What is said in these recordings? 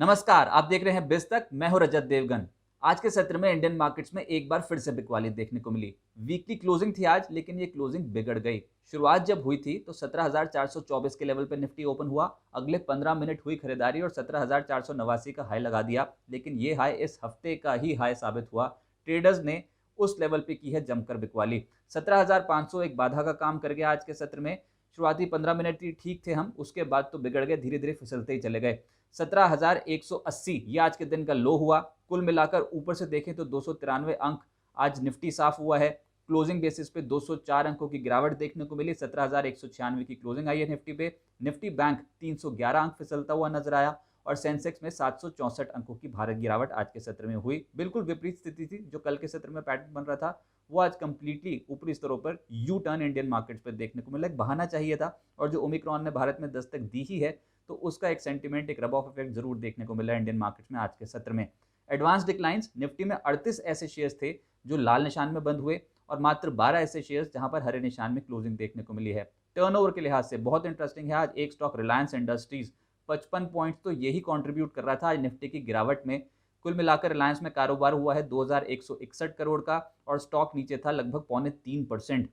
नमस्कार, आप देख रहे हैं बिज तक। मैं हूं रजत देवगन। आज के सत्र में इंडियन मार्केट्स में एक बार फिर से बिकवाली देखने को मिली। वीकली क्लोजिंग थी आज, लेकिन ये क्लोजिंग बिगड़ गई। शुरुआत जब हुई थी तो 17,424 के लेवल पर निफ्टी ओपन हुआ। अगले 15 मिनट हुई खरीदारी और 17,489 का हाई लगा दिया, लेकिन ये हाई इस हफ्ते का ही हाई साबित हुआ। ट्रेडर्स ने उस लेवल पे की है जमकर बिकवाली। 17,500 एक बाधा का काम कर गया आज के सत्र में। शुरुआती 15 मिनट ही ठीक थे हम, उसके बाद तो बिगड़ गए, धीरे धीरे फिसलते ही चले गए। 17,180 ये आज के दिन का लो हुआ। कुल मिलाकर ऊपर से देखें तो 293 अंक आज निफ्टी साफ हुआ है। क्लोजिंग बेसिस पे 204 अंकों की गिरावट देखने को मिली। 17,196 की क्लोजिंग आई है निफ्टी पे। निफ्टी बैंक 311 अंक फिसलता हुआ नजर आया और सेंसेक्स में 764 अंकों की भारी गिरावट आज के सत्र में हुई। बिल्कुल विपरीत स्थिति थी जो कल के सत्र में पैटर्न बन रहा था, वो आज कंप्लीटली ऊपरी स्तरों पर यू टर्न इंडियन मार्केट्स पर देखने को मिला। एक बहाना चाहिए था और जो ओमिक्रॉन ने भारत में दस्तक दी ही है, तो उसका एक सेंटीमेंट, एक रब ऑफ इफेक्ट जरूर देखने को मिला इंडियन मार्केट्स में आज के सत्र में। एडवांस डिक्लाइंस निफ्टी में 38 ऐसे शेयर्स थे जो लाल निशान में बंद हुए और मात्र 12 ऐसे शेयर्स जहां पर हरे निशान में क्लोजिंग देखने को मिली है। टर्नओवर के लिहाज से बहुत इंटरेस्टिंग है आज एक स्टॉक रिलायंस इंडस्ट्रीज 55 पॉइंट तो यही कंट्रीब्यूट कर रहा था आज निफ्टी की गिरावट में। कुल मिलाकर रिलायंस में कारोबार हुआ है 2161 करोड़ का और स्टॉक नीचे था लगभग 3.25%।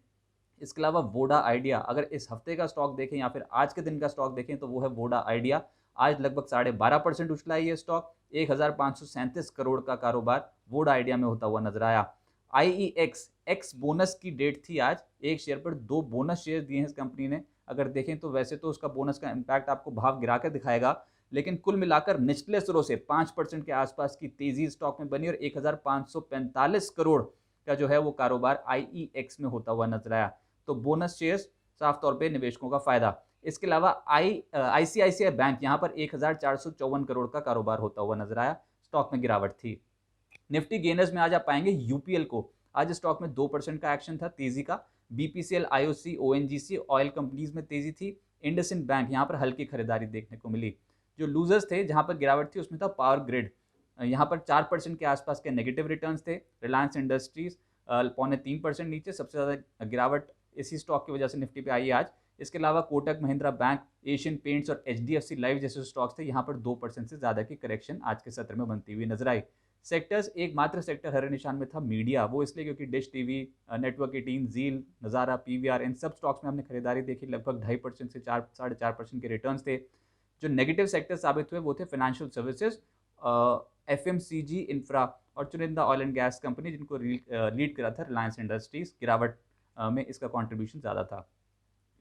इसके अलावा वोडा आइडिया, अगर इस हफ्ते का स्टॉक देखें या फिर आज के दिन का स्टॉक देखें तो वो है वोडा आइडिया। आज लगभग 12.5% उछला है ये स्टॉक। 1,537 करोड़ का कारोबार वोडा आइडिया में होता हुआ नजर आया। आईईएक्स एक्स बोनस की डेट थी आज। एक शेयर पर 2 बोनस शेयर दिए हैं इस कंपनी ने। अगर देखें तो वैसे तो उसका बोनस का इम्पैक्ट आपको भाव गिरा कर दिखाएगा, लेकिन कुल मिलाकर निचले स्तरों से 5% के आसपास की तेजी स्टॉक में बनी और 1,545 करोड़ का जो है वो कारोबार आईईएक्स में होता हुआ नजर आया। तो बोनस शेयर्स साफ तौर पे निवेशकों का फायदा। इसके अलावा आईसीआईसीआई बैंक यहां पर 1,454 करोड़ का कारोबार होता हुआ नजर आया। स्टॉक में गिरावट थी। निफ्टी गेनर्स में आज आप पाएंगे यूपीएल को। आज स्टॉक में 2% का एक्शन था तेजी का। BPCL, IOC, ONGC oil companies में तेजी थी। इंडसइंड बैंक यहां पर हल्की खरीदारी देखने को मिली। जो लूजर्स थे जहां पर गिरावट थी उसमें था पावर ग्रिड। यहाँ पर 4% के आसपास के नेगेटिव रिटर्न्स थे। रिलायंस इंडस्ट्रीज 3.25% नीचे, सबसे ज्यादा गिरावट इसी स्टॉक की वजह से निफ्टी पे आई है आज। इसके अलावा Kotak Mahindra bank, Asian paints और एचडीएफसी लाइफ जैसे स्टॉक्स थे, यहाँ पर 2% से ज्यादा की करेक्शन आज के सत्र में बनती हुई नजर आई। सेक्टर्स, एक मात्र सेक्टर हरे निशान में था मीडिया, वो इसलिए क्योंकि डिश टीवी, नेटवर्क 18, जील, नजारा, पीवीआर, इन सब स्टॉक्स में हमने खरीदारी देखी। लगभग 2.5% से 4.5% के रिटर्न थे। जो नेगेटिव सेक्टर साबित हुए वो थे फाइनेंशियल सर्विसेज, एफएमसीजी, इंफ्रा और चुनिंदा ऑयल एंड गैस कंपनी, जिनको लीड करा था रिलायंस इंडस्ट्रीज। गिरावट में इसका कंट्रीब्यूशन ज़्यादा था।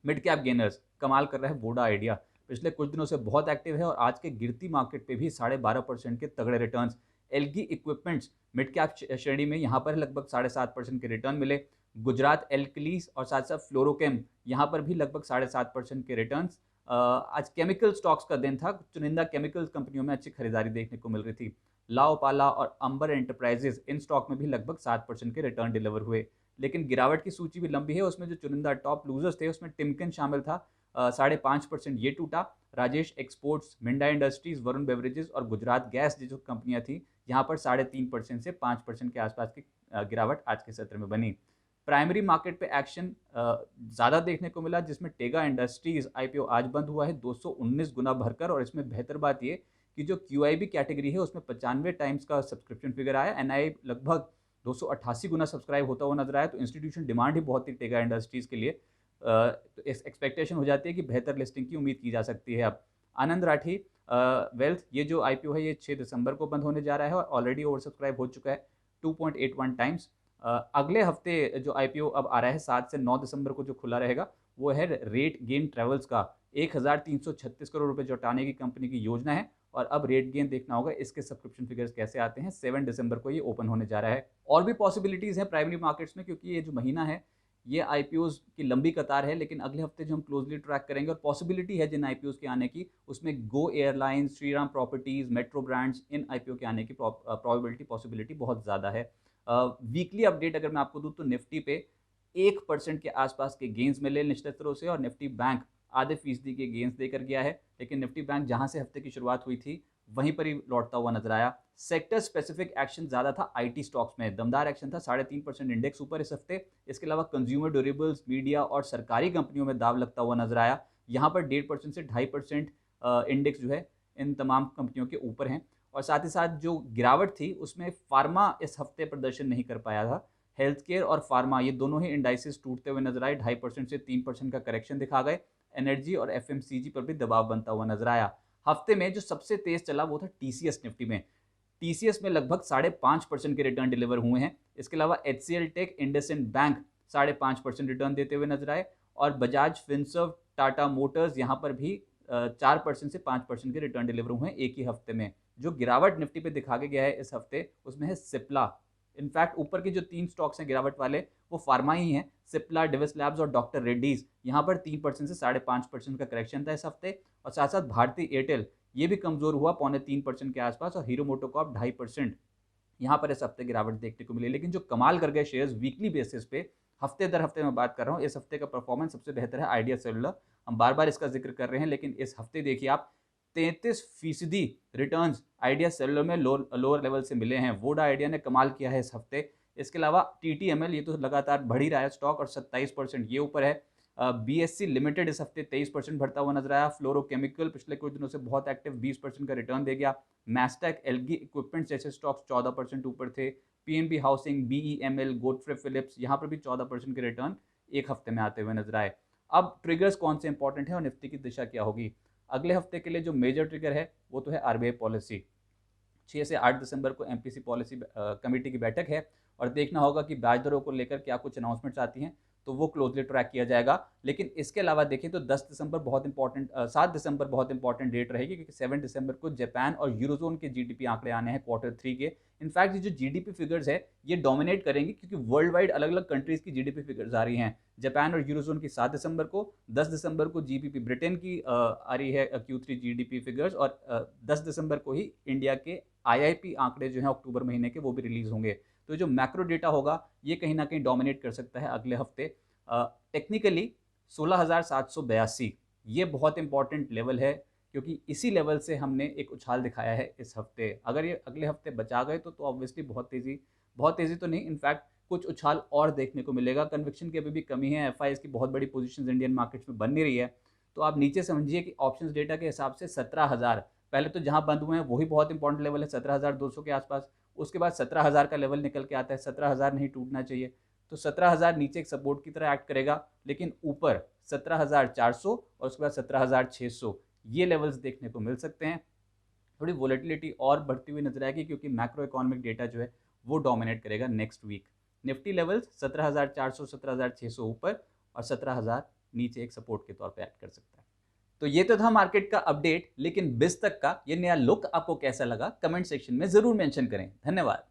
मिड कैप गेनर्स कमाल कर रहा है वोडा आइडिया। पिछले कुछ दिनों से बहुत एक्टिव है और आज के गिरती मार्केट पे भी 12.5% के तगड़े returns. Algae equipments mid cap श्रेणी में यहाँ पर लगभग 7.5% के रिटर्न मिले। गुजरात एल्कलीस और साथ साथ फ्लोरोकेम यहाँ पर भी लगभग 7.5% के रिटर्न्स। आज केमिकल स्टॉक्स का दिन था। चुनिंदा केमिकल कंपनियों में अच्छी खरीदारी देखने को मिल रही थी। लाओपाला और अंबर एंटरप्राइजेज, इन स्टॉक में भी लगभग 7% के रिटर्न डिलीवर हुए। लेकिन गिरावट की सूची भी लंबी है। उसमें जो चुनिंदा टॉप लूजर्स थे उसमें टिमकन शामिल था, 5.5% ये टूटा। Rajesh exports, Minda industries, Varun beverages और गुजरात गैस जो कंपनियां थी, यहाँ पर 3.5% से 5% के आसपास की गिरावट आज के सत्र में बनी। प्राइमरी मार्केट पे एक्शन ज़्यादा देखने को मिला, जिसमें टेगा इंडस्ट्रीज आईपीओ आज बंद हुआ है 219 गुना भरकर। और इसमें बेहतर बात ये कि जो क्यूआईबी कैटेगरी है उसमें 95 टाइम्स का सब्सक्रिप्शन फिगर आया। एनआई लगभग 288 गुना सब्सक्राइब होता हुआ नजर आया। तो इंस्टीट्यूशन डिमांड ही बहुत थी टेगा इंडस्ट्रीज के लिए। तो एक्सपेक्टेशन हो जाती है कि बेहतर लिस्टिंग की उम्मीद की जा सकती है अब। आनंद राठी वेल्थ, ये जो आईपीओ है ये 6 दिसंबर को बंद होने जा रहा है और ऑलरेडी ओवर सब्सक्राइब हो चुका है 2.81 टाइम्स। अगले हफ्ते जो आईपीओ अब आ रहा है 7 से 9 दिसंबर को जो खुला रहेगा वो है रेट गेन ट्रेवल्स का। 1,336 करोड़ रुपए जुटाने की कंपनी की योजना है और अब रेट गेन देखना होगा इसके सब्सक्रिप्शन फिगर्स कैसे आते हैं। 7 दिसंबर को ये ओपन होने जा रहा है। और भी पॉसिबिलिटीज हैं प्राइमरी मार्केट्स में, क्योंकि ये जो महीना है ये आईपीओज की लंबी कतार है। लेकिन अगले हफ्ते जो हम क्लोजली ट्रैक करेंगे और पॉसिबिलिटी है जिन आईपीओज के आने की, उसमें Go Airlines, Shriram properties, Metro Brands, इन आईपीओ के आने की प्रोबेबिलिटी, पॉसिबिलिटी बहुत ज़्यादा है। वीकली अपडेट अगर मैं आपको दूं तो निफ्टी पे 1% के आसपास के गेंस मिले निचले स्तरों से और निफ्टी बैंक आधे फीसदी के गेंस देकर गया है। लेकिन निफ्टी बैंक जहां से हफ्ते की शुरुआत हुई थी वहीं पर ही लौटता हुआ नजर आया। सेक्टर स्पेसिफिक एक्शन ज्यादा था आईटी स्टॉक्स में, दमदार एक्शन था। 3.5% इंडेक्स ऊपर इस हफ्ते। इसके अलावा कंज्यूमर ड्यूरेबल्स, मीडिया और सरकारी कंपनियों में दाव लगता हुआ नजर आया। यहाँ पर 1.5% से 2.5% इंडेक्स जो है इन तमाम कंपनियों के ऊपर हैं। और साथ ही साथ जो गिरावट थी उसमें फार्मा इस हफ्ते प्रदर्शन नहीं कर पाया था। हेल्थ केयर और फार्मा ये दोनों ही इंडाइसेस टूटते हुए नजर आए, 2.5% से 3% का करेक्शन दिखा गए। एनर्जी और एफएमसीजी पर भी दबाव बनता हुआ नजर आया। हफ्ते में जो सबसे तेज चला वो था टीसीएस निफ्टी में। टीसीएस में लगभग 5.5% के रिटर्न डिलीवर हुए हैं। इसके अलावा HCL Tech, IndusInd bank 5.5% return देते हुए नजर आए। और बजाज फिनसर्व, टाटा मोटर्स यहाँ पर भी 4% से 5% के रिटर्न डिलीवर हुए हैं एक ही हफ्ते में। जो गिरावट निफ्टी पे दिखा के गया है इस हफ्ते उसमें है सिप्ला। इनफैक्ट ऊपर की जो 3 स्टॉक्स हैं गिरावट वाले वो फार्मा ही हैं, सिप्ला, डिविस लैब्स और डॉक्टर रेड्डीज। यहाँ पर 3% से 5.5% का करेक्शन था इस हफ्ते। और साथ साथ भारतीय एयरटेल ये भी कमजोर हुआ 2.25% के आसपास। और हीरो मोटोकॉर्प 2.5%, यहाँ पर इस हफ्ते गिरावट देखने को मिली। लेकिन जो कमाल कर गए शेयर्स वीकली बेसिस पे, हफ्ते दर हफ्ते मैं बात कर रहा हूँ, इस हफ्ते का परफॉर्मेंस सबसे बेहतर है आइडिया सेलुलर। हम बार बार इसका जिक्र कर रहे हैं, लेकिन इस हफ्ते देखिए आप 33% रिटर्न्स आइडिया सेलुलर में लोअर लेवल से मिले हैं। वोडा आइडिया ने कमाल किया है इस हफ्ते। इसके अलावा टीटीएमएल ये तो लगातार बढ़ ही रहा है स्टॉक और 27% ये ऊपर है। बीएससी लिमिटेड इस हफ्ते 23% बढ़ता हुआ नजर आया। फ्लोरोकेमिकल पिछले कुछ दिनों से बहुत एक्टिव, 20% का रिटर्न दे गया। मैस्टेक, एलगी इक्विपमेंट जैसे स्टॉक्स 14% ऊपर थे। PNB housing, BEML, Godfrey Phillips यहाँ पर भी 14% के रिटर्न एक हफ्ते में आते हुए नजर आए। अब ट्रिगर्स कौन से इंपॉर्टेंट है और निफ्टी की दिशा क्या होगी अगले हफ्ते के लिए? जो मेजर ट्रिगर है वो तो है आरबीआई पॉलिसी। 6 से 8 दिसंबर को एमपीसी पॉलिसी कमेटी की बैठक है और देखना होगा कि ब्याज दरों को लेकर क्या कुछ अनाउंसमेंट्स आती हैं, तो वो क्लोजली ट्रैक किया जाएगा। लेकिन इसके अलावा देखें तो 10 दिसंबर बहुत इंपॉर्टेंट 7 दिसंबर बहुत इंपॉर्टेंट डेट रहेगी, क्योंकि 7 दिसंबर को जापान और यूरोजोन के जीडीपी आंकड़े आने हैं Q3 के। इनफैक्ट ये जो जीडीपी फिगर्स है ये डोमिनेट करेंगे, क्योंकि वर्ल्ड वाइड अलग अलग कंट्रीज की जीडीपी फिगर्स आ रही हैं। जापान और यूरोजोन की 7 दिसंबर को, 10 दिसंबर को जीबीपी ब्रिटेन की आ रही है Q3 जीडीपी फिगर्स, और 10 दिसंबर को ही इंडिया के आईआईपी आंकड़े जो हैं अक्टूबर महीने के वो भी रिलीज होंगे। तो जो मैक्रो डेटा होगा ये कहीं ना कहीं डोमिनेट कर सकता है अगले हफ्ते। टेक्निकली 16,782 ये बहुत इंपॉर्टेंट लेवल है, क्योंकि इसी लेवल से हमने एक उछाल दिखाया है इस हफ्ते। अगर ये अगले हफ्ते बचा गए तो ऑब्वियसली बहुत तेज़ी तो नहीं, इनफैक्ट कुछ उछाल और देखने को मिलेगा। कन्विक्शन की अभी भी कमी है, एफआईएस की बहुत बड़ी पोजीशंस इंडियन मार्केट्स में बन नहीं रही है। तो आप नीचे समझिए कि ऑप्शंस डेटा के हिसाब से 17,000 पहले तो जहां बंद हुए हैं वही बहुत इंपॉर्टेंट लेवल है, 17,200 के आसपास। उसके बाद 17,000 का लेवल निकल के आता है, 17,000 नहीं टूटना चाहिए। तो 17,000 नीचे एक सपोर्ट की तरह एक्ट करेगा, लेकिन ऊपर 17,400 और उसके बाद 17,600 ये लेवल्स देखने को मिल सकते हैं। थोड़ी वोलेटिलिटी और बढ़ती हुई नजर आएगी, क्योंकि मैक्रो इकोनॉमिक डेटा जो है वो डोमिनेट करेगा नेक्स्ट वीक। निफ्टी लेवल्स 17,400 17,600 ऊपर और 17,000 नीचे एक सपोर्ट के तौर पे एक्ट कर सकता है। तो ये तो था मार्केट का अपडेट, लेकिन बिज तक का ये नया लुक आपको कैसा लगा कमेंट सेक्शन में जरूर मेंशन करें। धन्यवाद।